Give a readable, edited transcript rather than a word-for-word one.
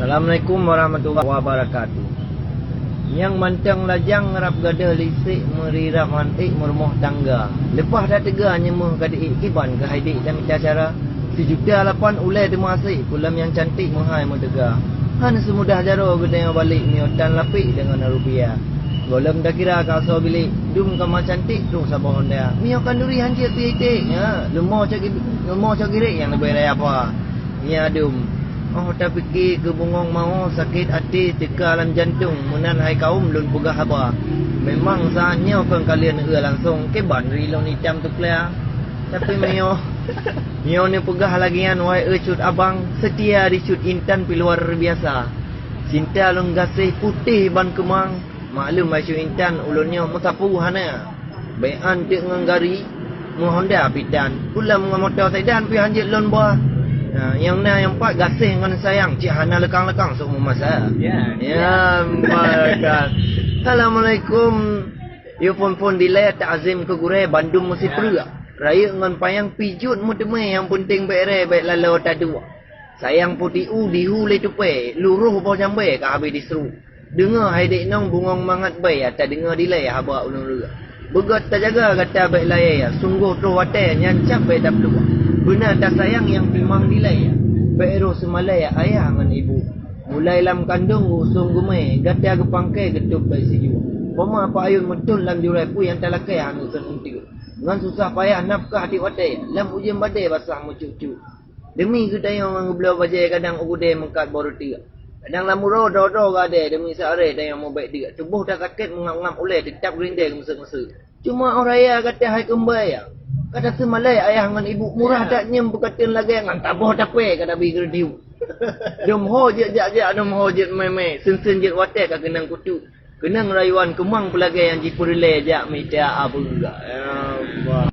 Assalamualaikum warahmatullahi wabarakatuh. Yang mancang lajang ngerap gada lisik merirap mantik merumah tangga. Lepas dah tegar nyemuh kada ikiban ke haidik dan minta cara. Sejuta lapan ulai temasik pulam yang cantik menghai mentegar. Han semudah jaro gede balik niotan lapik dengan rupiah. Golem dah kira kau bilik dum kama cantik tu sabah Honda. Mio kanduri hancur titik ya. Lemah cakiri yang lebih raya apa. Ya dum. Oh tak fikir ke bungong mau sakit hati teka dalam jantung menan hai kaum lun pegah haba. Memang saatnya kan kalian langsung ke bandri lon hitam tu clear. Tapi mio ni pegah lagian wai cut abang setia di cut intan pi luar biasa. Cinta lon gasih putih ban kemang. Maklum ai cut intan ulunnya matapu hana. Bayan tek nganggari mu Honda pidan. Ulam ngamotor saidan pi hanjit lon bah. Yang yang empat gasing dengan sayang cik hana lekang-lekang semua masa. Ya, barakat. Assalamualaikum. You pun delay takzim ke gure Bandung mesti perak. Raya dengan payang pijut mu temai yang penting bere baik lalu tadu. Sayang putih dihu le tupe, luruh bau jambe ka habis diseru. Dengar hai dek nong bungong mangat bai ata dengar delay haba ulun rua. Begot tak jaga kata baik layar. Sungguh tu wate nyancap baik tak peluang. Benar tak sayang yang timang dilai. Beru semalai ayah dengan ibu. Mulai lam kandung usung gumai. Gata ke pangkai getuk baik siju. Pema apa ayun metun lam jurai pu yang talakai hanu senuntiu. Dengan susah payah nafkah di wadai. Lam ujian badai basah mucucu. Demi kita yang mengubelah bajai kadang ugude mengkat baru tiga. Kadang lamu rodo gade demi seare dan yang mau baik tiga. Tubuh tak sakit mengap-ngap oleh tetap gerindai ke mesek-mesek. Cuma orang raya kata hai kembali ya. Kata semalai ayah dengan ibu murah tak nyem berkatin lagi dengan tabuh tape kata bigger diu. Dom ho je dom ho je meme sen je wate ka kenang kutu. Kenang rayuan kemang pelagi yang jipurle jak mita apa enggak. Ya Allah.